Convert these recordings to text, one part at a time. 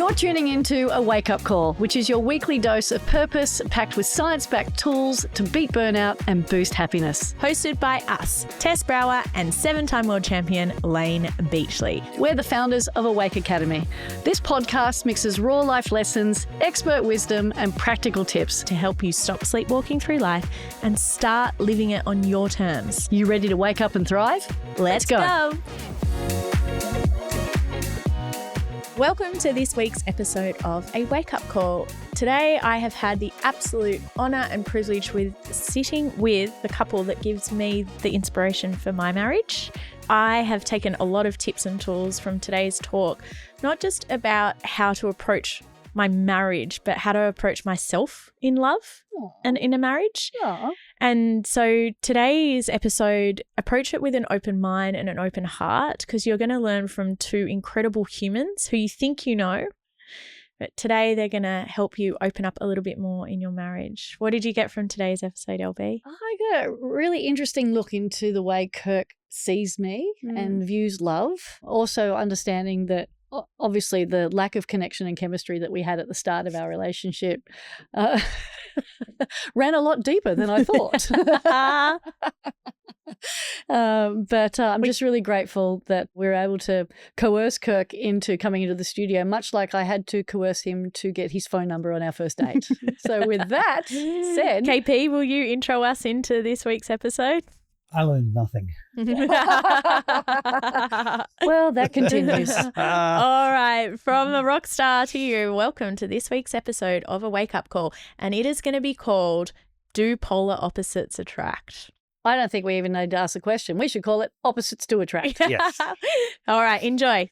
You're tuning into A Wake Up Call, which is your weekly dose of purpose packed with science-backed tools to beat burnout and boost happiness. Hosted by us, Tess Brower and 7-time world champion Layne Beachley. We're the founders of Awake Academy. This podcast mixes raw life lessons, expert wisdom, and practical tips to help you stop sleepwalking through life and start living it on your terms. You ready to wake up and thrive? Let's go. Welcome to this week's episode of A Wake Up Call. Today I have had the absolute honour and privilege with sitting with the couple that gives me the inspiration for my marriage. I have taken a lot of tips and tools from today's talk, not just about how to approach my marriage, but how to approach myself in love and in a marriage. Aww. And so today's episode, approach it with an open mind and an open heart, because you're going to learn from two incredible humans who you think you know, but today they're going to help you open up a little bit more in your marriage. What did you get from today's episode, LB? I got a really interesting look into the way Kirk sees me and views love. Also understanding that obviously the lack of connection and chemistry that we had at the start of our relationship ran a lot deeper than I thought. But I'm just really grateful that we're able to coerce Kirk into coming into the studio, much like I had to coerce him to get his phone number on our first date. So with that said... KP, will you intro us into this week's episode? I learned nothing. Well, that continues. All right. From a rock star to you, welcome to this week's episode of A Wake Up Call. And it is going to be called Do Polar Opposites Attract? I don't think we even need to ask the question. We should call it Opposites Do Attract. Yes. All right. Enjoy.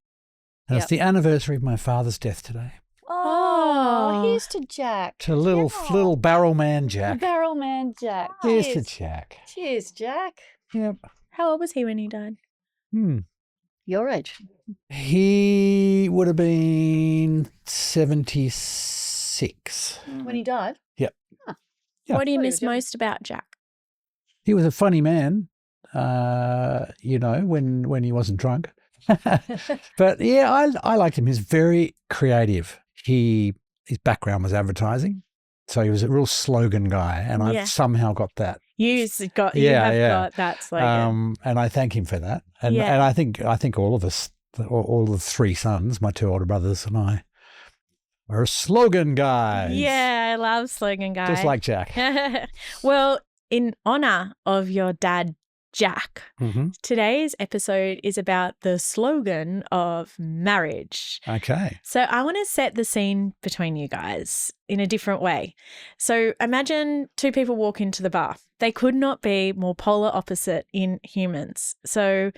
And it's the anniversary of my father's death today. Oh, here's to Jack. To little barrel man Jack. Barrel man Jack. Here's to Jack. Cheers, Jack. Yep. How old was he when he died? Your age. He would have been 76. When he died? Yep. Huh. Yeah. What do you miss most about Jack? He was a funny man, when he wasn't drunk. But yeah, I liked him. He's very creative. His background was advertising, so he was a real slogan guy, and I've somehow got that. You have got that slogan. And I thank him for that. And I think all of us, all the three sons, my two older brothers and I, are slogan guys. Yeah, I love slogan guys. Just like Jack. Well, in honor of your dad, Jack, today's episode is about the slogan of marriage. Okay. So I want to set the scene between you guys in a different way. So imagine two people walk into the bar. They could not be more polar opposite in humans. So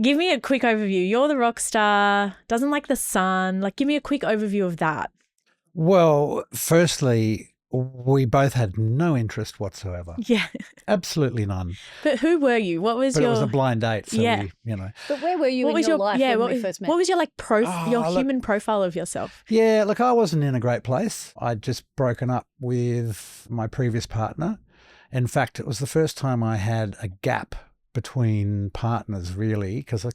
give me a quick overview. You're the rock star, doesn't like the sun. Like, give me a quick overview of that. Well, firstly, we both had no interest whatsoever. Yeah. Absolutely none. But who were you? What was It was a blind date, so we. But where were you in your life when we first met? What was your human profile of yourself? Yeah, look, I wasn't in a great place. I'd just broken up with my previous partner. In fact, it was the first time I had a gap between partners, really, because I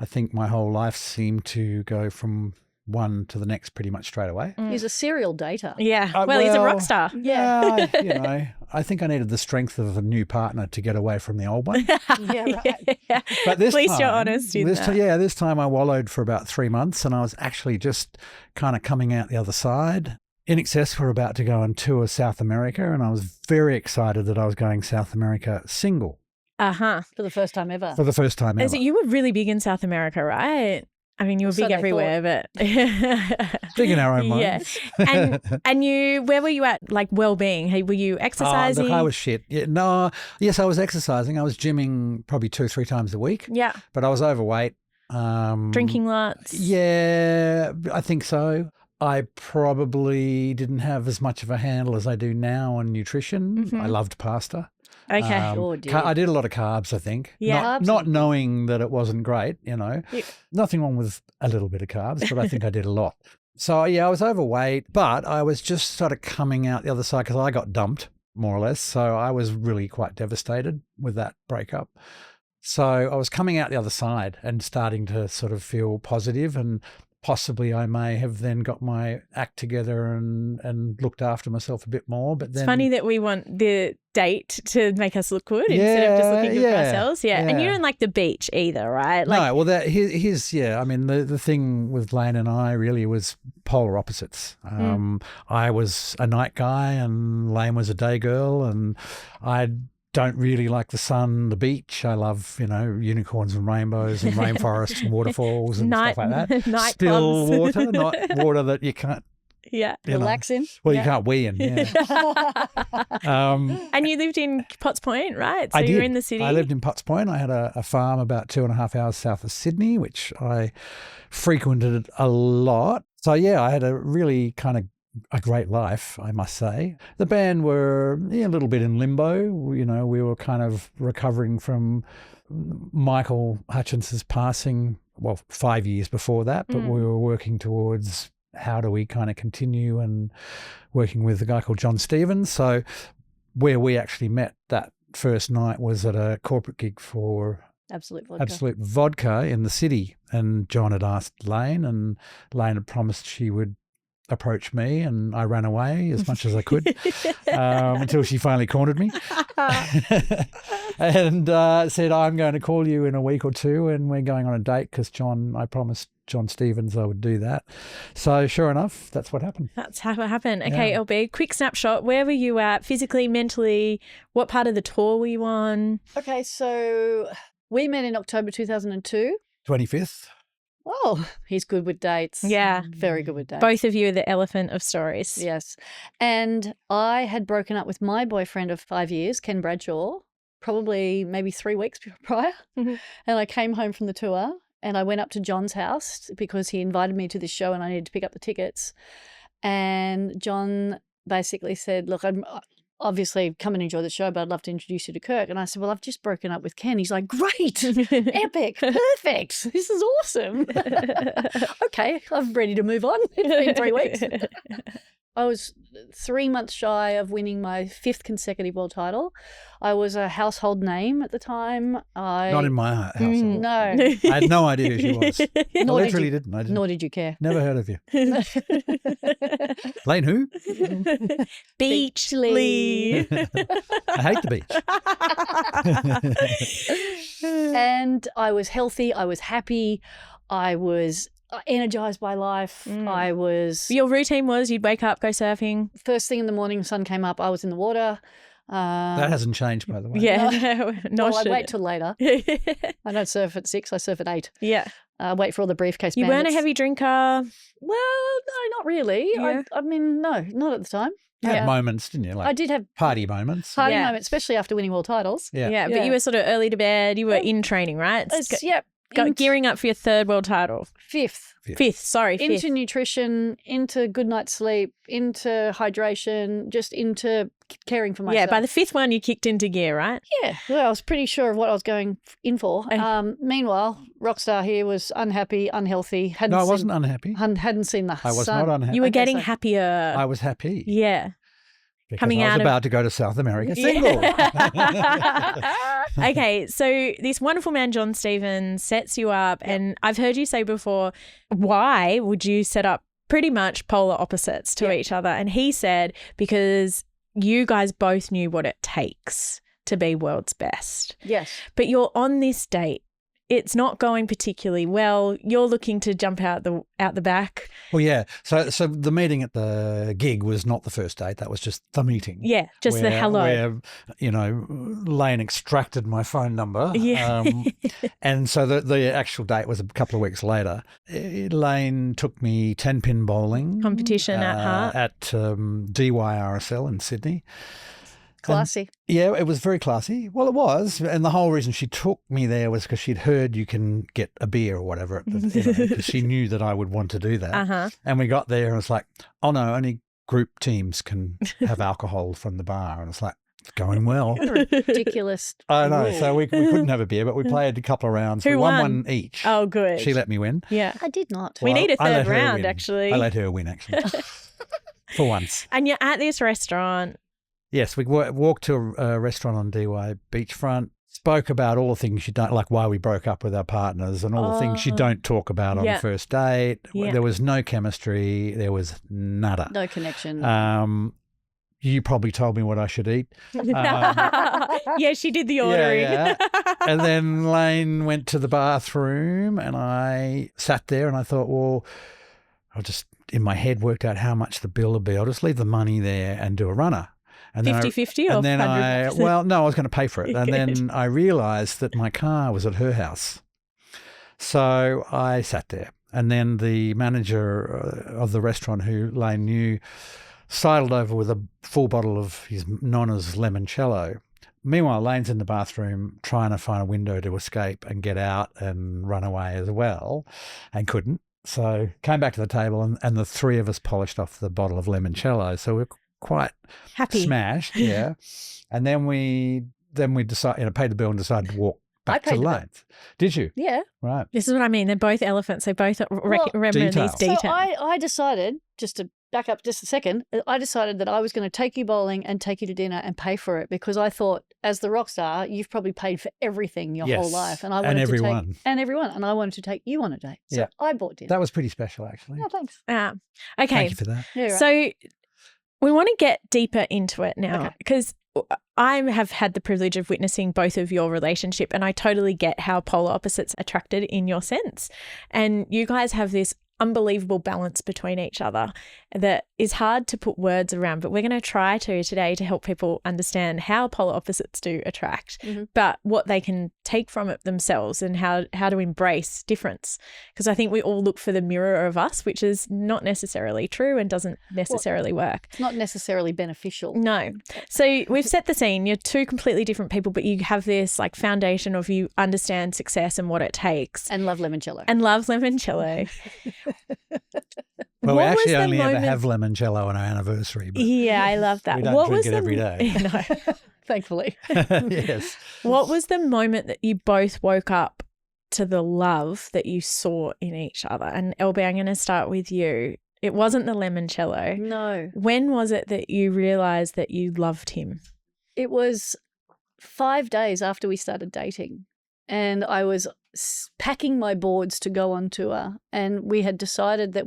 think my whole life seemed to go from one to the next pretty much straight away. He's a serial dater. Yeah. Well, he's a rock star. Yeah. I think I needed the strength of a new partner to get away from the old one. Yeah, right. Yeah. But this At least time, you're honest in that. This time I wallowed for about 3 months, and I was actually just kind of coming out the other side. INXS were about to go on tour South America, and I was very excited that I was going South America single. Uh-huh. For the first time ever. For the first time ever. So you were really big in South America, right? I mean, you were big everywhere, but big in our own minds. Yeah. And where were you at, like, well-being? Hey, were you exercising? Look, I was shit. Yeah, yes, I was exercising. I was gymming probably 2-3 times a week. Yeah. But I was overweight. Drinking lots. Yeah, I think so. I probably didn't have as much of a handle as I do now on nutrition. I loved pasta. Okay. I did a lot of carbs, I think. Yeah. Not knowing that it wasn't great, Nothing wrong with a little bit of carbs, but I think I did a lot. So, yeah, I was overweight, but I was just sort of coming out the other side because I got dumped, more or less. So I was really quite devastated with that breakup. So I was coming out the other side and starting to sort of feel positive and possibly I may have then got my act together and looked after myself a bit more. But then It's funny that we want the date to make us look good instead of just looking good for ourselves. Yeah. And you don't like the beach either, right? No, well, I mean, the thing with Layne and I really was polar opposites. I was a night guy and Layne was a day girl, and I don't really like the sun, the beach. I love, unicorns and rainbows and rainforests and waterfalls and stuff like that. Night Still clubs. water, not water that you can't Relax in. Well, you can't wee in. Yeah. And you lived in Potts Point, right? So I you were did. in the city. I lived in Potts Point. I had a farm about 2.5 hours south of Sydney, which I frequented a lot. So, yeah, I had a really kind of a great life, I must say. The band were a little bit in limbo. We were kind of recovering from Michael Hutchins's passing, 5 years before that, but we were working towards how do we kind of continue, and working with a guy called John Stevens. So where we actually met that first night was at a corporate gig for Absolute Vodka. Absolute Vodka in the city. And John had asked Layne, and Layne had promised she would approach me, and I ran away as much as I could until she finally cornered me and said, I'm going to call you in a week or two and we're going on a date because I promised John Stevens I would do that. So sure enough, that's what happened. That's how it happened. Okay, LB, quick snapshot. Where were you at physically, mentally? What part of the tour were you on? Okay, so we met in October 2002. 25th. Oh, he's good with dates. Yeah. Very good with dates. Both of you are the elephant of stories. Yes. And I had broken up with my boyfriend of 5 years, Ken Bradshaw, probably maybe 3 weeks prior. Mm-hmm. And I came home from the tour and I went up to John's house because he invited me to this show and I needed to pick up the tickets. And John basically said, look, I'm obviously come and enjoy the show, but I'd love to introduce you to Kirk. And I said, well, I've just broken up with Ken. He's like, great, epic, perfect. This is awesome. Okay, I'm ready to move on. It's been 3 weeks. I was 3 months shy of winning my 5th consecutive world title. I was a household name at the time. Not in my household. No. I had no idea who she was. I literally didn't. I didn't. Nor did you care. Never heard of you. Layne who? Beachley. I hate the beach. And I was healthy. I was happy. I was energized by life. I was... Your routine was you'd wake up, go surfing. First thing in the morning, sun came up, I was in the water. That hasn't changed, by the way. Yeah. No, I wait till later. I don't surf at 6, I surf at 8. Yeah. Wait for all the briefcase You bandits. weren't a heavy drinker? Well, no, not really. Yeah. I mean, no, not at the time. You had moments, didn't you? Like I did have party moments. party moments, especially after winning world titles. Yeah, but you were sort of early to bed. You were in training, right? Gearing up for your 3rd world title. 5th. 5th. Into nutrition, into good night's sleep, into hydration, just into caring for myself. Yeah, by the 5th one, you kicked into gear, right? Yeah, well, I was pretty sure of what I was going in for. Meanwhile, Rockstar here was unhappy, unhealthy. No, I wasn't unhappy. Hadn't seen the sun. I was not unhappy. You were getting happier. I was happy. Yeah. Because Coming I was out about to go to South America single. Okay, so this wonderful man, John Stevens, sets you up. And I've heard you say before, why would you set up pretty much polar opposites to each other? And he said, because you guys both knew what it takes to be world's best. Yes. But you're on this date. It's not going particularly well. You're looking to jump out the back. Well, yeah. So the meeting at the gig was not the first date. That was just the meeting. Yeah, just the hello. Where, Layne extracted my phone number. Yeah. And so the actual date was a couple of weeks later. Layne took me 10-pin bowling. Competition at heart. At DYRSL in Sydney. Classy. Yeah, it was very classy. Well, it was. And the whole reason she took me there was because she'd heard you can get a beer or whatever. Because she knew that I would want to do that. Uh-huh. And we got there and it's like, oh, no, only group teams can have alcohol from the bar. And it's like, it's going well. Ridiculous. I know. So we couldn't have a beer, but we played a couple of rounds. Who we won won? one each. Oh, good. She let me win. Yeah. I did not. We need a I let third her round, win. actually. I let her win, actually. For once. And you're at this restaurant. Yes, we walked to a restaurant on DY beachfront, spoke about all the things you don't, like why we broke up with our partners and all the things you don't talk about on a first date. Yeah. There was no chemistry. There was nada. No connection. You probably told me what I should eat. Yeah, she did the ordering. Yeah. And then Layne went to the bathroom and I sat there and I thought, well, I'll just, in my head, worked out how much the bill would be. I'll just leave the money there and do a runner. 50-50 or 100%? Well, no, I was going to pay for it. And then I realised that my car was at her house. So I sat there. And then the manager of the restaurant, who Layne knew, sidled over with a full bottle of his Nonna's Lemoncello. Meanwhile, Layne's in the bathroom trying to find a window to escape and get out and run away as well, and couldn't. So came back to the table and the three of us polished off the bottle of Lemoncello. So we're quite happy, smashed, yeah. And then we decided, paid the bill and decided to walk back to Layne's. Did you? Yeah. Right. This is what I mean. They're both elephants. They both remember these details. So I decided, just to back up just a second, I decided that I was going to take you bowling and take you to dinner and pay for it, because I thought, as the rock star, you've probably paid for everything your whole life. And I wanted everyone. And I wanted to take you on a date. So I bought dinner. That was pretty special, actually. Oh, thanks. Okay. Thank you for that. Yeah, right. So we want to get deeper into it now, because I have had the privilege of witnessing both of your relationship, and I totally get how polar opposites attracted in your sense. And you guys have this unbelievable balance between each other that is hard to put words around, but we're going to try to today to help people understand how polar opposites do attract, but what they can take from it themselves and how to embrace difference. Because I think we all look for the mirror of us, which is not necessarily true and doesn't necessarily work. It's not necessarily beneficial. No. So we've set the scene. You're two completely different people, but you have this like foundation of you understand success and what it takes. And love Lemoncello. Well, we actually only ever have Lemoncello on our anniversary. But yeah, I love that. We don't drink it every day. No. Thankfully. Yes. What was the moment that you both woke up to the love that you saw in each other? And LB, I'm going to start with you. It wasn't the Lemoncello. No. When was it that you realised that you loved him? It was 5 days after we started dating, and I was packing my boards to go on tour, and we had decided that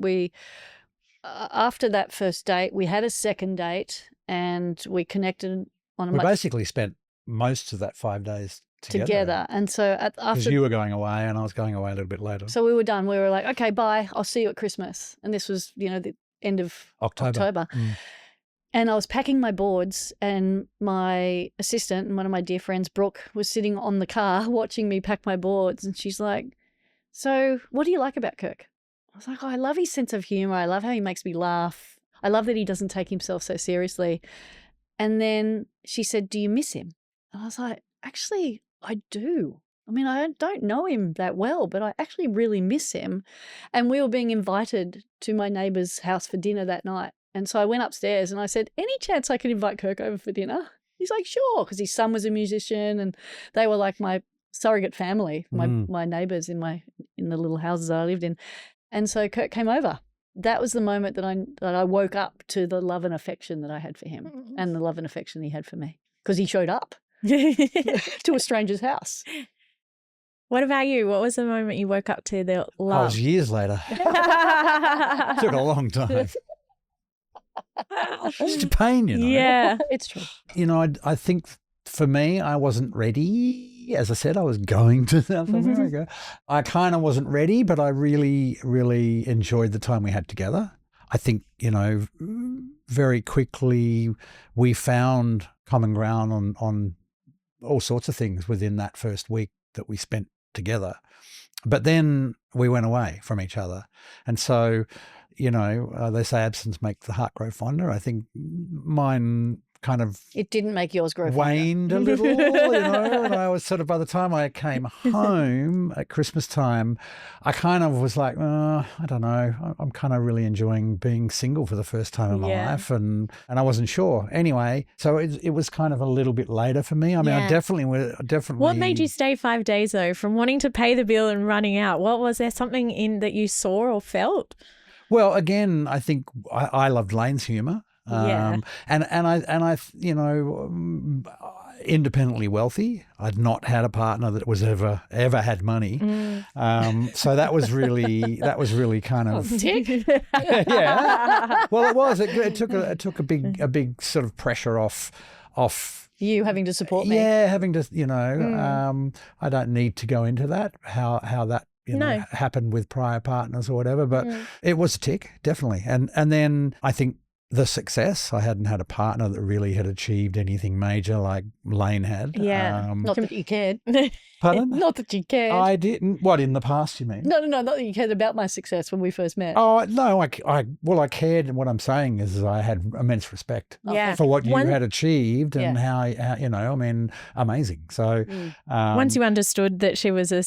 after that first date, we had a second date and we connected on a We basically spent most of that 5 days together. And so after, because you were going away and I was going away a little bit later. So we were done. We were like, okay, bye. I'll see you at Christmas. And this was, the end of October. And I was packing my boards, and my assistant and one of my dear friends, Brooke, was sitting on the car watching me pack my boards. And she's like, so what do you like about Kirk? I was like, I love his sense of humour. I love how he makes me laugh. I love that he doesn't take himself so seriously. And then she said, do you miss him? And I was like, actually, I do. I mean, I don't know him that well, but I actually really miss him. And we were being invited to my neighbour's house for dinner that night. And so I went upstairs and I said, any chance I could invite Kirk over for dinner? He's like, sure, because his son was a musician and they were like my surrogate family, my neighbours in the little houses that I lived in. And so Kirk came over. That was the moment that I woke up to the love and affection that I had for him and the love and affection he had for me, because he showed up to a stranger's house. What about you? What was the moment you woke up to the love? Oh, it was years later. Took a long time. It's a pain, Yeah, it's true. I think for me, I wasn't ready. As I said, I was going to South America. I kind of wasn't ready, but I really, really enjoyed the time we had together. I think, very quickly we found common ground on all sorts of things within that first week that we spent together. But then we went away from each other. And so, they say absence makes the heart grow fonder. I think mine kind of it didn't make yours grow waned a little, and I was sort of, by the time I came home at Christmas time, I kind of was like, I don't know, I'm kind of really enjoying being single for the first time in my life, and I wasn't sure. Anyway, so it was kind of a little bit later for me. I mean, I definitely. What made you stay 5 days though, from wanting to pay the bill and running out? What was there something in that you saw or felt? Well, again, I think I loved Layne's humour. And I independently wealthy. I'd not had a partner that was ever had money. So that was really kind of yeah. Well, it was. It took a big sort of pressure off you having to support me. Yeah, having to, I don't need to go into that, how that happened with prior partners or whatever, but it was a tick, definitely. And then I think the success, I hadn't had a partner that really had achieved anything major like Layne had. Yeah. Not that you cared. Pardon? Not that you cared. I didn't. What, in the past, you mean? No, not that you cared about my success when we first met. Oh, no, I cared, and what I'm saying is I had immense respect for what you had achieved and how, amazing. So once you understood that she was a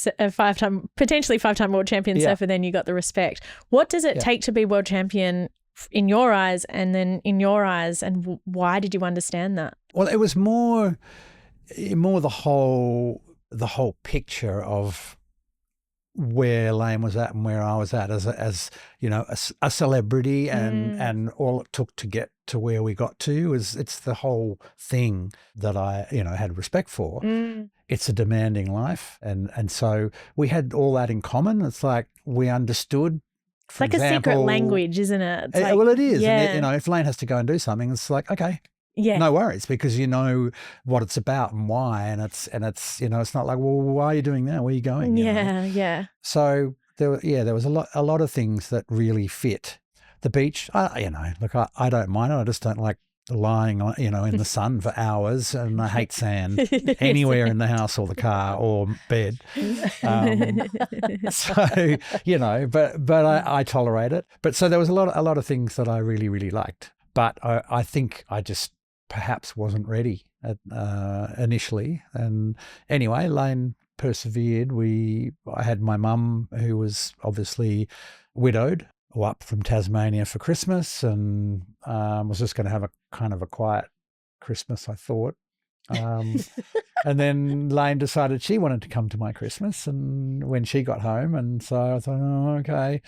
potentially five-time world champion surfer, then you got the respect. What does it take to be world champion in your eyes, and then in your eyes, and why did you understand that? Well, it was more the whole picture of where Layne was at and where I was at as a celebrity, and all it took to get to where we got to it's the whole thing that I had respect for. It's a demanding life, and so we had all that in common. It's like we understood. It's like a secret language, isn't it? It's well, it is. Yeah. And if Layne has to go and do something, it's like, okay, no worries, because you know what it's about and why, and it's it's not like, well, why are you doing that? Where are you going? Yeah. So there was a lot of things that really fit. The beach, look, I don't mind it. I just don't like lying on, in the sun for hours, and I hate sand anywhere in the house or the car or bed. But I tolerate it. But so there was a lot of things that I really, really liked. But I think I just perhaps wasn't ready initially. And anyway, Layne persevered. I had my mum, who was obviously widowed, up from Tasmania for Christmas, and was just going to have a kind of a quiet Christmas, I thought. And then Layne decided she wanted to come to my Christmas, and when she got home, and so I thought, oh, okay.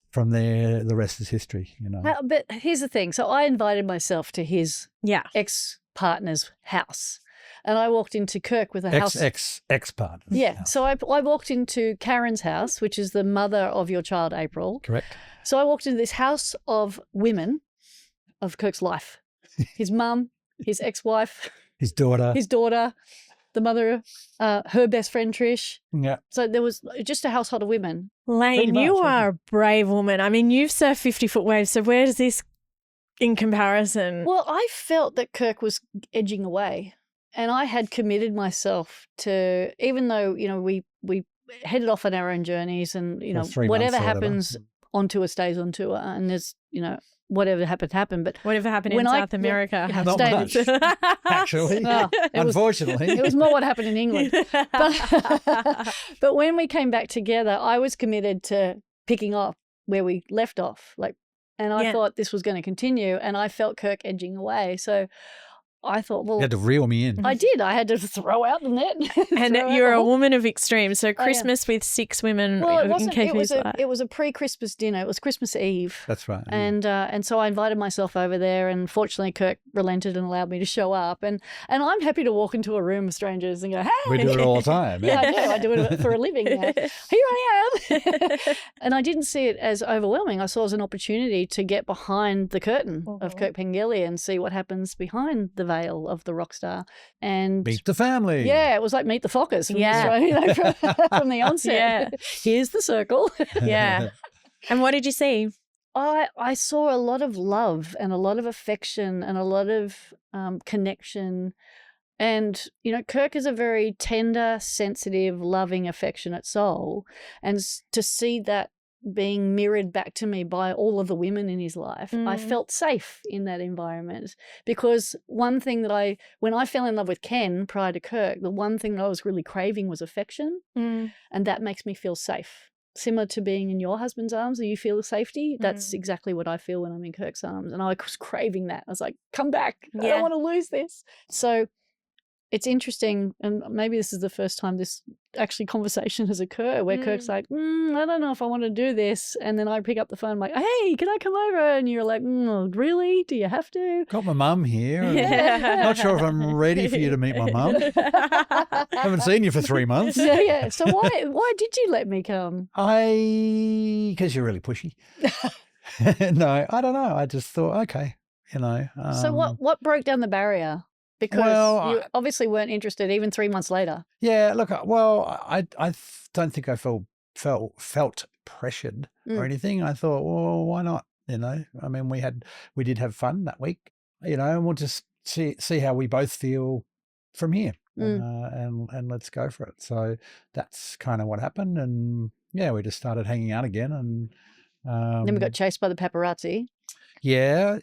From there, the rest is history, But here's the thing. So I invited myself to his ex-partner's house. And I walked into Kirk with a house. Ex-partner. Yeah. House. So I walked into Karen's house, which is the mother of your child, April. Correct. So I walked into this house of women of Kirk's life. His mum, his ex-wife. His daughter. The mother, her best friend, Trish. Yeah. So there was just a household of women. Layne, you are a brave woman. I mean, you've surfed 50-foot waves, so where does this in comparison? Well, I felt that Kirk was edging away. And I had committed myself to, even though, we headed off on our own journeys, and, whatever happens on tour stays on tour, and there's, whatever happened. But whatever happened in South America. Not much, actually, unfortunately. It was more what happened in England. But when we came back together, I was committed to picking up where we left off. And I thought this was going to continue, and I felt Kirk edging away. So I thought, well, you had to reel me in. I did. I had to throw out the net. And you're a woman of extremes. So Christmas with 6 women. Well, it wasn't. It was a pre-Christmas dinner. It was Christmas Eve. That's right. And so I invited myself over there, and fortunately Kirk relented and allowed me to show up. And I'm happy to walk into a room of strangers and go, hey. We do it all the time. Yeah, I do. I do it for a living now. Here I am. And I didn't see it as overwhelming. I saw it as an opportunity to get behind the curtain of Kirk Pengilly and see what happens behind the veil of the rock star, and meet the family. Yeah, it was like Meet the Fockers from the onset. Yeah. Here's the circle. Yeah. And what did you see? I saw a lot of love and a lot of affection and a lot of connection. And, Kirk is a very tender, sensitive, loving, affectionate soul. And to see that being mirrored back to me by all of the women in his life, I felt safe in that environment, because one thing that when I fell in love with Ken prior to Kirk, the one thing that I was really craving was affection, and that makes me feel safe. Similar to being in your husband's arms, do you feel the safety? That's exactly what I feel when I'm in Kirk's arms, and I was craving that. I was like, come back. I don't want to lose this. So it's interesting, and maybe this is the first time this actually conversation has occurred where Kirk's like, I don't know if I want to do this. And then I pick up the phone like, hey, can I come over? And you're like, really? Do you have to? Got my mum here. Yeah. Not sure if I'm ready for you to meet my mum. Haven't seen you for 3 months. Yeah. So why did you let me come? Because you're really pushy. No, I don't know. I just thought, okay, So what broke down the barrier? Because you obviously weren't interested even 3 months later. Yeah, look, I don't think I felt pressured or anything. I thought, well, why not? I mean, we did have fun that week, and we'll just see how we both feel from here, and let's go for it. So that's kind of what happened, and yeah, we just started hanging out again, and Then we got chased by the paparazzi. Yeah.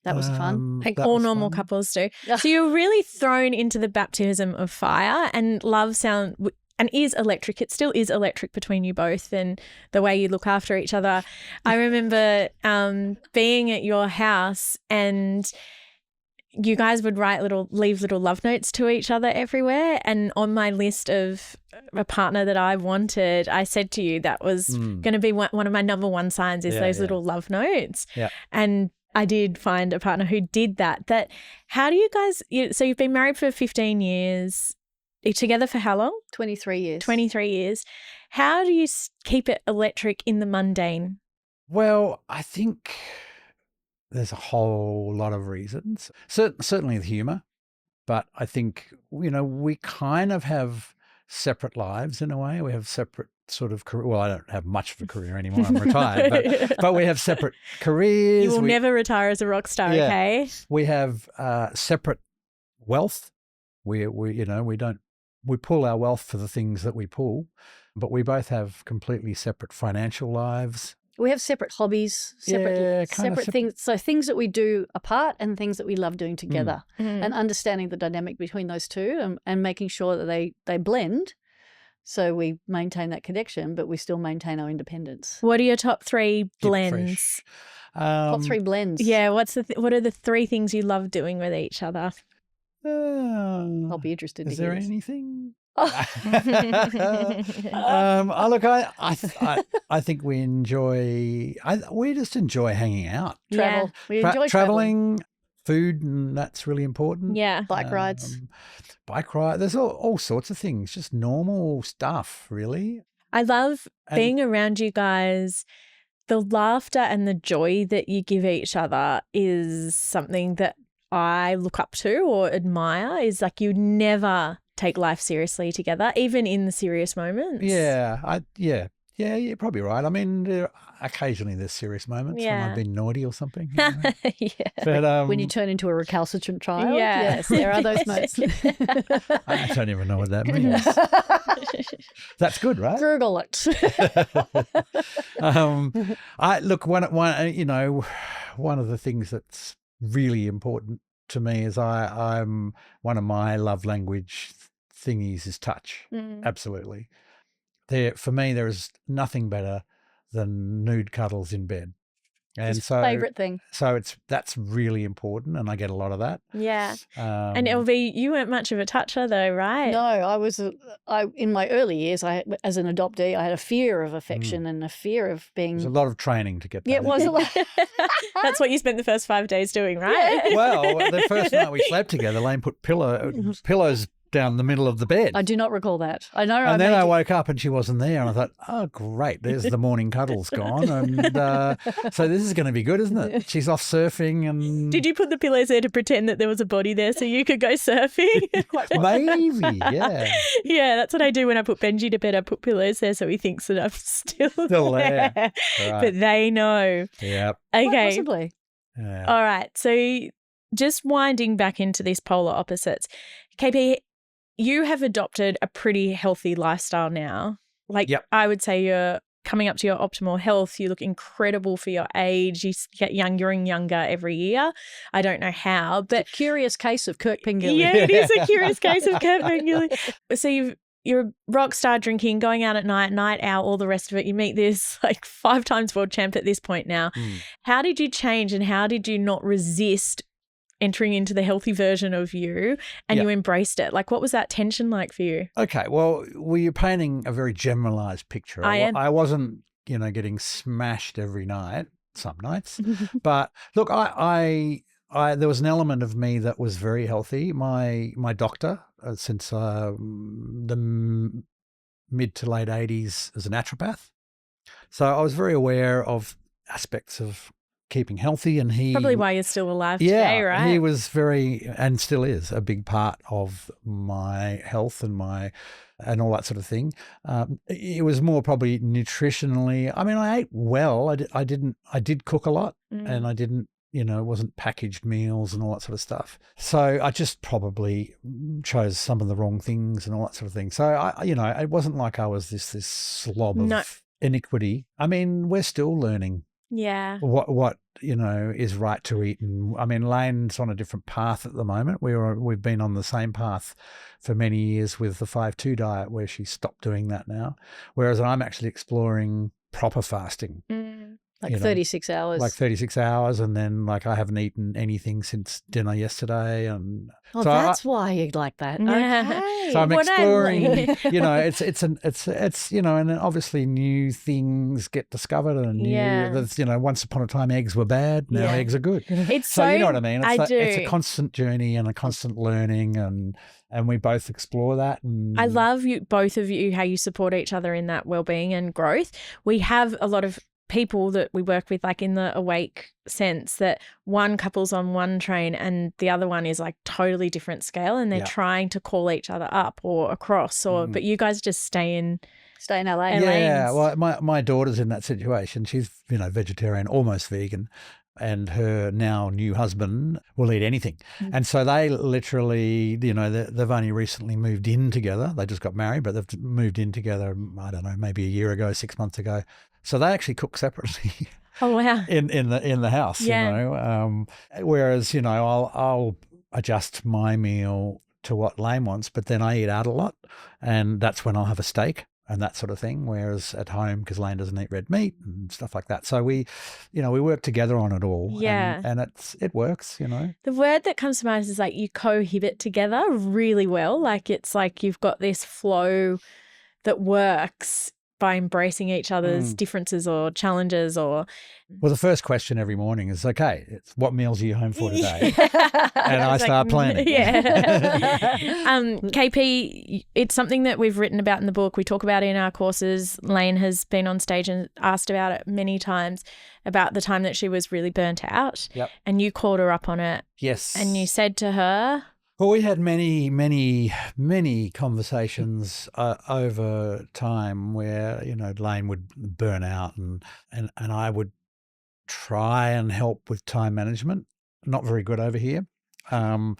That was fun. Like that all was normal fun. couples do. So you're really thrown into the baptism of fire, and love is electric. It still is electric between you both, and the way you look after each other. I remember being at your house, and you guys would leave little love notes to each other everywhere. And on my list of a partner that I wanted, I said to you that was going to be one of my number one signs is those little love notes. Yeah. And I did find a partner who did that. How do you guys, so you've been married for 15 years, you're together for how long? 23 years. 23 years. How do you keep it electric in the mundane? Well, I think there's a whole lot of reasons. Certainly the humour, but I think, we kind of have separate lives in a way. We have separate sort of career. Well, I don't have much of a career anymore. I'm retired, but we have separate careers. You will never retire as a rock star, okay? We have separate wealth. We pull our wealth for the things that we pull, but we both have completely separate financial lives. We have separate hobbies, separate things. So things that we do apart and things that we love doing together, and understanding the dynamic between those two and making sure that they blend. So we maintain that connection, but we still maintain our independence. What are your top 3 blends? Top 3 blends. Yeah. What are the 3 things you love doing with each other? I'll be interested to hear. Is there anything? Look, I think we enjoy. We just enjoy hanging out. Travel. We enjoy traveling. Food, and that's really important. Yeah. Bike rides. There's all sorts of things, just normal stuff, really. I love being around you guys. The laughter and the joy that you give each other is something that I look up to or admire. Is like you never take life seriously together, even in the serious moments. Yeah, you're probably right. I mean, occasionally there's serious moments when I've been naughty or something. Yeah. But when you turn into a recalcitrant child. Yeah. Yes, there are those moments. I don't even know what that means. That's good, right? Google it. One of the things that's really important to me is I'm one of my love language thingies is touch. Absolutely. For me, there is nothing better than nude cuddles in bed. And His favourite thing. So that's really important, and I get a lot of that. Yeah. And LV, you weren't much of a toucher though, right? No, I in my early years, as an adoptee, I had a fear of affection and a fear of being. There's a lot of training to get that. Yeah, it was a lot. That's what you spent the first 5 days doing, right? Yeah. Well, the first night we slept together, Layne put pillows down the middle of the bed. I do not recall that. I know. And then I woke up and she wasn't there, and I thought, oh, great, there's the morning cuddles gone. And so this is going to be good, isn't it? She's off surfing. And Did you put the pillows there to pretend that there was a body there so you could go surfing? Maybe, yeah. Yeah, that's what I do when I put Benji to bed. I put pillows there so he thinks that I'm still there. Right. But they know. Yep. Okay. Possibly. Yeah. All right. So just winding back into these polar opposites. KP, you have adopted a pretty healthy lifestyle now. I would say you're coming up to your optimal health. You look incredible for your age. You get younger and younger every year. I don't know how, but it's a curious case of Kirk Pengilly. Yeah, it is a curious case of Kirk Pengilly. So you're a rock star, drinking, going out at night out, all the rest of it. You meet this 5 times world champ at this point now. How did you change, and how did you not resist entering into the healthy version of you and Yeah. you embraced it. Like, what was that tension like for you? Okay, well, you're painting a very generalised picture. I am. I wasn't, getting smashed every night, some nights. But look, I there was an element of me that was very healthy. My doctor, since the mid to late 80s, is a naturopath. So I was very aware of aspects of keeping healthy, and he Probably why you're still alive today, right? he was very, and still is, a big part of my health and all that sort of thing. It was more probably nutritionally. I mean, I ate well. I did cook a lot, and I didn't, it wasn't packaged meals and all that sort of stuff. So I just probably chose some of the wrong things and all that sort of thing. So it wasn't like I was this slob of iniquity. I mean, we're still learning. Yeah. What is right to eat, and I mean, Layne's on a different path at the moment. We've been on the same path for many years with the 5-2 diet, where she stopped doing that now, whereas I'm actually exploring proper fasting. Like 36 hours. Like 36 hours, and then like I haven't eaten anything since dinner yesterday, and oh, so that's why you like that. Yeah. Okay. so I'm What exploring. It's and then obviously new things get discovered, and there's once upon a time eggs were bad, now eggs are good. It's so you know what I mean. It's do. It's a constant journey and a constant learning, and we both explore that. And I love both of you, how you support each other in that well-being and growth. We have a lot of people that we work with, like in the awake sense, that one couple's on one train and the other one is like totally different scale, and they're trying to call each other up or across, but you guys just stay in LA. Yeah, well, my daughter's in that situation. She's vegetarian, almost vegan, and her now new husband will eat anything. And so they literally, they've only recently moved in together. They just got married, but they've moved in together, I don't know, maybe a year ago, 6 months ago. So they actually cook separately. Oh, wow. in the house, whereas, I'll adjust my meal to what Layne wants, but then I eat out a lot, and that's when I'll have a steak and that sort of thing. Whereas at home, because Layne doesn't eat red meat and stuff like that. So we work together on it all. Yeah. And it works, The word that comes to mind is like you cohabit together really well. Like it's like you've got this flow that works by embracing each other's differences or challenges or... Well, the first question every morning is, okay, it's what meals are you home for today? And I start planning. Yeah. KP, it's something that we've written about in the book. We talk about it in our courses. Layne has been on stage and asked about it many times, about the time that she was really burnt out. Yep. And you called her up on it. Yes. And you said to her... Well, we had many, many, many conversations over time where, Layne would burn out and I would try and help with time management. Not very good over here. And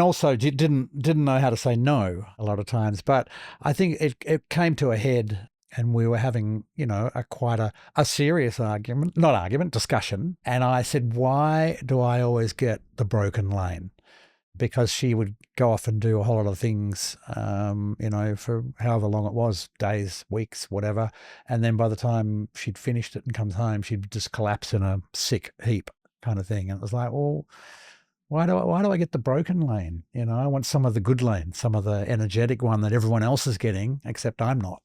also didn't know how to say no a lot of times. But I think it came to a head, and we were having, quite a serious discussion. And I said, why do I always get the broken Layne? Because she would go off and do a whole lot of things, for however long it was, days, weeks, whatever. And then by the time she'd finished it and comes home, she'd just collapse in a sick heap kind of thing. And it was like, well, why do I get the broken Layne? I want some of the good Layne, some of the energetic one that everyone else is getting, except I'm not.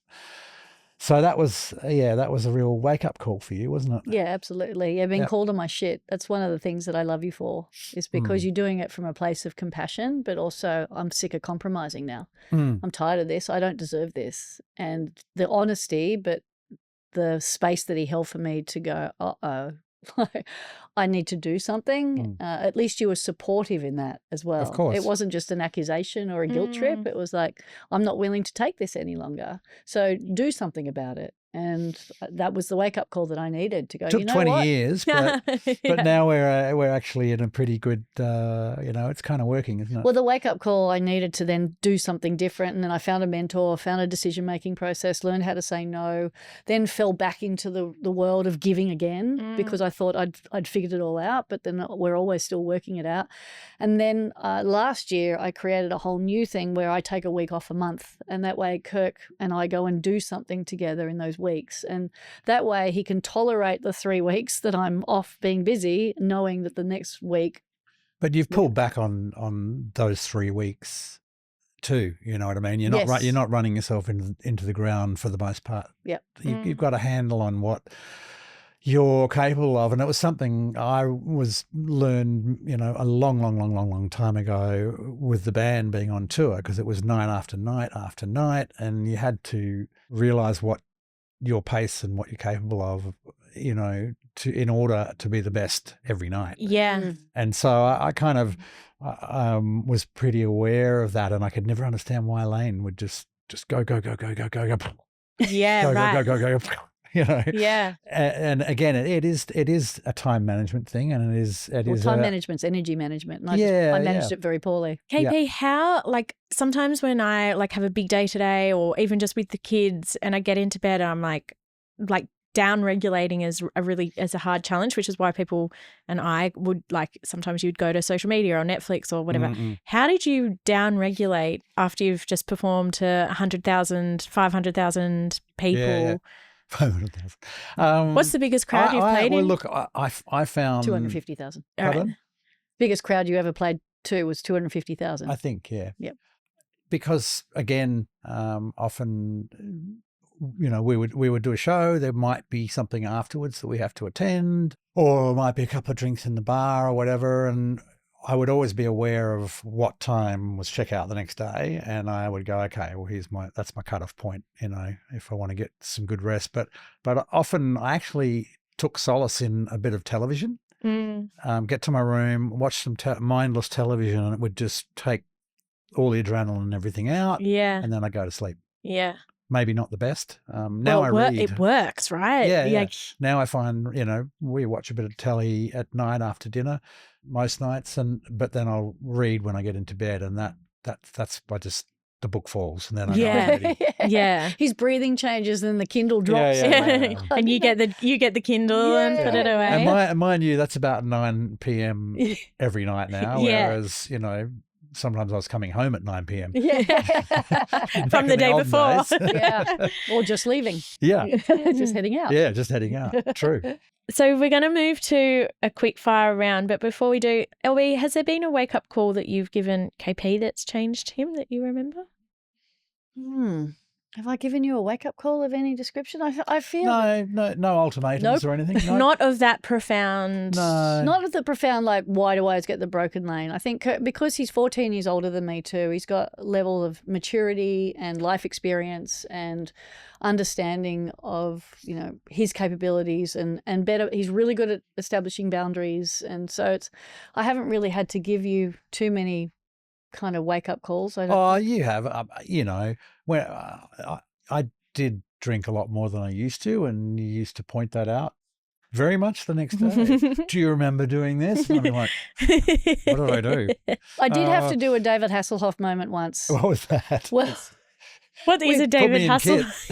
So that was a real wake-up call for you, wasn't it? Yeah, absolutely. Yeah, being called on my shit. That's one of the things that I love you for, is because you're doing it from a place of compassion, but also I'm sick of compromising now. I'm tired of this. I don't deserve this. And the honesty, but the space that he held for me to go, uh-oh, I need to do something. At least you were supportive in that as well. Of course. It wasn't just an accusation or a guilt trip. It was like, I'm not willing to take this any longer. So do something about it. And that was the wake-up call that I needed to go, Took 20 what? years, but now we're actually in a pretty good, it's kind of working, isn't it? Well, the wake-up call, I needed to then do something different. And then I found a mentor, found a decision-making process, learned how to say no, then fell back into the world of giving again because I thought I'd figured it all out, but then we're always still working it out. And then last year I created a whole new thing where I take a week off a month, and that way Kirk and I go and do something together in those weeks. And that way he can tolerate the 3 weeks that I'm off being busy, knowing that the next week But you've pulled back on those 3 weeks too. You know what I mean? You're not you're not running yourself into the ground for the most part. Yep. You've got a handle on what you're capable of, and it was something I learned, a long time ago with the band being on tour, because it was night after night after night, and you had to realise what your pace and what you're capable of, in order to be the best every night. Yeah. And so I kind of was pretty aware of that, and I could never understand why Layne would just go. Yeah, right. Go. Yeah. And again, it is a time management thing, and it is time management's energy management. And I managed it very poorly. KP, how, sometimes when I have a big day today, or even just with the kids, and I get into bed, I'm like down regulating is a hard challenge, which is why people and I would sometimes you'd go to social media or Netflix or whatever. How did you down regulate after you've just performed to 100,000, 500,000 people? Yeah. 500,000. What's the biggest crowd you've played in? Well, look, I found 250,000. Pardon? Biggest crowd you ever played to was 250,000. I think, yeah. Yep. Because again, often, we would do a show. There might be something afterwards that we have to attend, or it might be a couple of drinks in the bar or whatever, and I would always be aware of what time was checkout the next day, and I would go, okay, well, that's my cutoff point, if I want to get some good rest. But often I actually took solace in a bit of television, get to my room, watch some mindless television, and it would just take all the adrenaline and everything out. Yeah. And then I go to sleep. Yeah. Maybe not the best. Now I read. It works, right? Yeah. Now I find, we watch a bit of telly at night after dinner most nights, but then I'll read when I get into bed, and that's by just the book falls, and then I'm ready. Yeah. His breathing changes and the Kindle drops. Yeah. And you get the Kindle and put it away. And mind you, that's about 9 p.m. every night now, whereas, sometimes I was coming home at 9 p.m. Yeah. From the day before. Yeah. Or just leaving. Yeah. Just heading out. Yeah, just heading out. True. So we're going to move to a quick fire round, but before we do, LB, has there been a wake-up call that you've given KP that's changed him that you remember? Have I given you a wake-up call of any description? I feel... No ultimatums or anything? Nope. Not of that profound... No. Not of the profound, why do I always get the broken lane? I think because he's 14 years older than me too, he's got a level of maturity and life experience and understanding of, his capabilities and better. He's really good at establishing boundaries. And so I haven't really had to give you too many kind of wake-up calls. You have. When I did drink a lot more than I used to, and you used to point that out very much the next day. Do you remember doing this? And I'm like, what did I do? I did have to do a David Hasselhoff moment once. What was that? Well, what is a David Hasselhoff?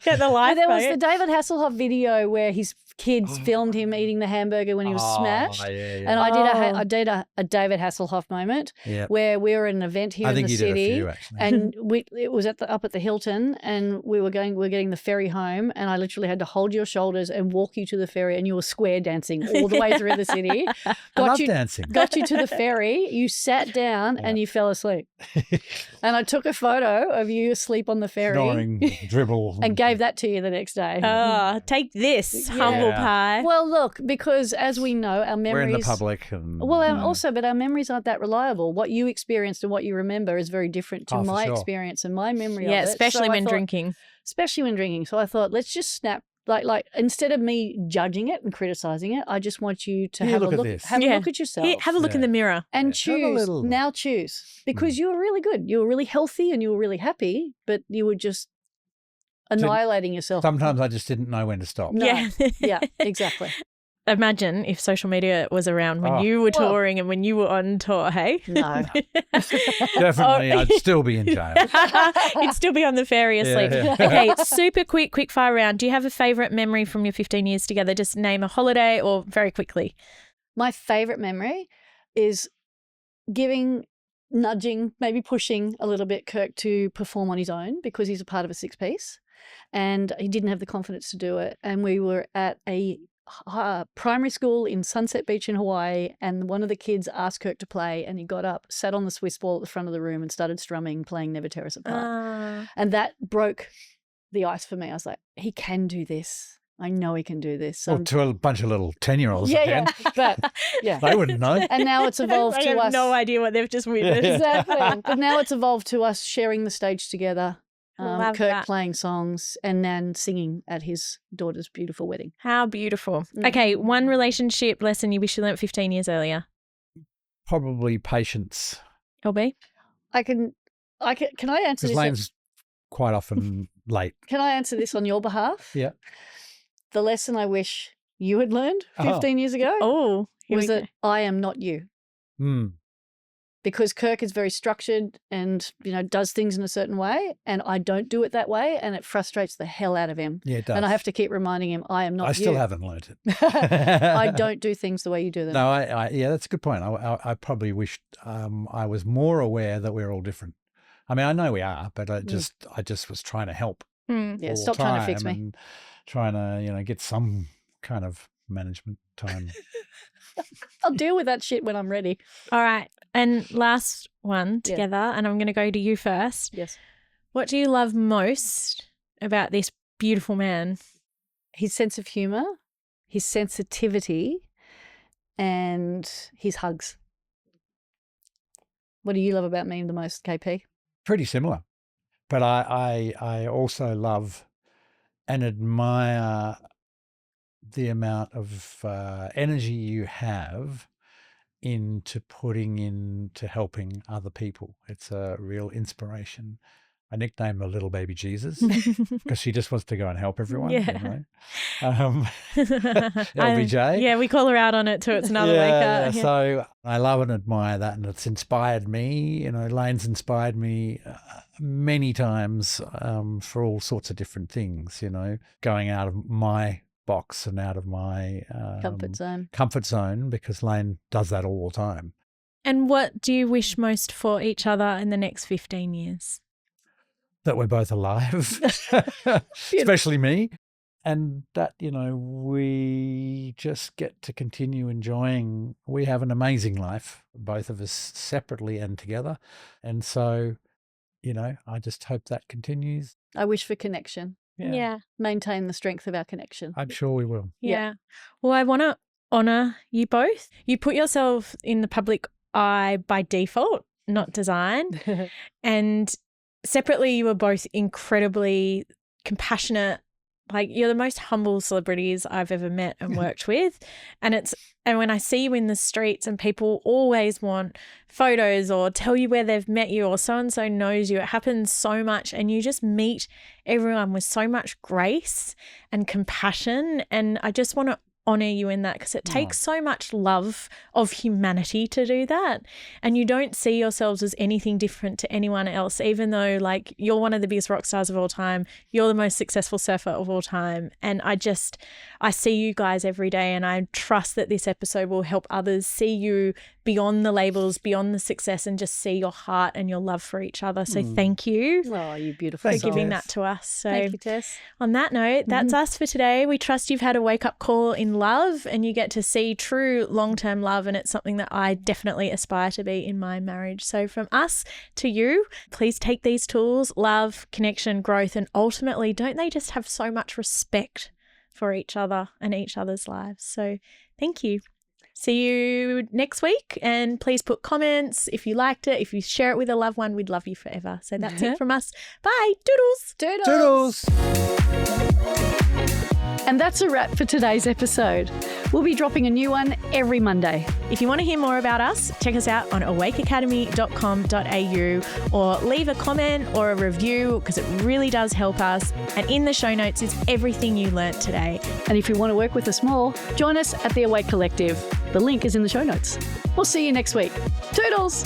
Get the life. There was the David Hasselhoff video where his kids filmed him eating the hamburger when he was smashed. Yeah. And I did a David Hasselhoff moment where we were at an event here in the city. Did a few, and it was up at the Hilton, and we're getting the ferry home, and I literally had to hold your shoulders and walk you to the ferry, and you were square dancing all the way through the city. Dancing. Got you to the ferry, you sat down and you fell asleep. And I took a photo of you asleep on the ferry. Snoring, dribble. And gave that to you the next day. Take this, humble pie. Well, look, because as we know, our memories... We're in the public. And, but our memories aren't that reliable. What you experienced and what you remember is very different to my experience and my memory of it. Especially when drinking. Especially when drinking. So I thought, let's just snap. Like instead of me judging it and criticizing it, I just want you to have a look at yourself. Have a look in the mirror. And choose. Now choose. Because you were really good. You were really healthy and you were really happy, but you were just annihilating yourself. Sometimes I just didn't know when to stop. No. Yeah, exactly. Imagine if social media was around when you were touring and when you were on tour, hey? No. Definitely, I'd still be in jail. You'd still be on the ferry asleep. Yeah. Okay, super quick fire round. Do you have a favourite memory from your 15 years together? Just name a holiday or very quickly. My favourite memory is nudging, maybe pushing a little bit Kirk to perform on his own because he's a part of a six-piece and he didn't have the confidence to do it. And we were at a primary school in Sunset Beach in Hawaii, and one of the kids asked Kirk to play, and he got up, sat on the Swiss ball at the front of the room and started strumming, playing Never Tear Us Apart. And that broke the ice for me. I was like, he can do this. I know he can do this. Well, to a bunch of little 10-year-olds. Yeah, but they wouldn't know. And now it's evolved to us. I have no idea what they've just witnessed. Exactly. But now it's evolved to us sharing the stage together. Kirk that. playing songs and Nan singing at his daughter's beautiful wedding. How beautiful. Okay, one relationship lesson you wish you learnt 15 years earlier. Probably patience. LB? Can I answer Because this? Layne's quite often late. Can I answer this on your behalf? Yeah. The lesson I wish you had learned 15 years ago was that I am not you. Because Kirk is very structured and, does things in a certain way, and I don't do it that way, and it frustrates the hell out of him. Yeah, it does. And I have to keep reminding him, I am not you. I still haven't learnt it. I don't do things the way you do them. No, yeah, that's a good point. I probably wished I was more aware that we're all different. I mean, I know we are, but I just was trying to help. Yeah, stop trying to fix me. And trying to, get some kind of management time. I'll deal with that shit when I'm ready. All right. And last one together, and I'm going to go to you first. Yes. What do you love most about this beautiful man? His sense of humour, his sensitivity, and his hugs. What do you love about me the most, KP? Pretty similar. But I also love and admire the amount of energy you have into putting into helping other people. It's a real inspiration. I nicknamed her Little Baby Jesus because she just wants to go and help everyone. Yeah. LBJ. Yeah, we call her out on it too. It's another wake up. Yeah. So I love and admire that, and it's inspired me. Layne's inspired me many times for all sorts of different things, going out of my box and out of my comfort zone because Layne does that all the time. And what do you wish most for each other in the next 15 years? That we're both alive, especially me, and that, we just get to continue enjoying. We have an amazing life, both of us separately and together. And so, I just hope that continues. I wish for connection. Yeah. Maintain the strength of our connection. I'm sure we will. Yeah. Well, I want to honour you both. You put yourself in the public eye by default, not design. And separately, you were both incredibly compassionate. Like, you're the most humble celebrities I've ever met and worked with. And when I see you in the streets and people always want photos or tell you where they've met you or so-and-so knows you, it happens so much, and you just meet everyone with so much grace and compassion. And I just want to honour you in that because it takes so much love of humanity to do that. And you don't see yourselves as anything different to anyone else, even though you're one of the biggest rock stars of all time. You're the most successful surfer of all time. And I see you guys every day, and I trust that this episode will help others see you beyond the labels, beyond the success, and just see your heart and your love for each other. So thank you. Oh, you beautiful for giving that to us. So thank you, Tess. On that note, that's us for today. We trust you've had a wake-up call in love and you get to see true long-term love, and it's something that I definitely aspire to be in my marriage. So from us to you, please take these tools, love, connection, growth, and ultimately, don't they just have so much respect for each other and each other's lives? So thank you. See you next week, and please put comments if you liked it. If you share it with a loved one, we'd love you forever. So that's it from us. Bye. Doodles. Doodles. And that's a wrap for today's episode. We'll be dropping a new one every Monday. If you want to hear more about us, check us out on awakeacademy.com.au or leave a comment or a review because it really does help us. And in the show notes is everything you learnt today. And if you want to work with us more, join us at the Awake Collective. The link is in the show notes. We'll see you next week. Toodles!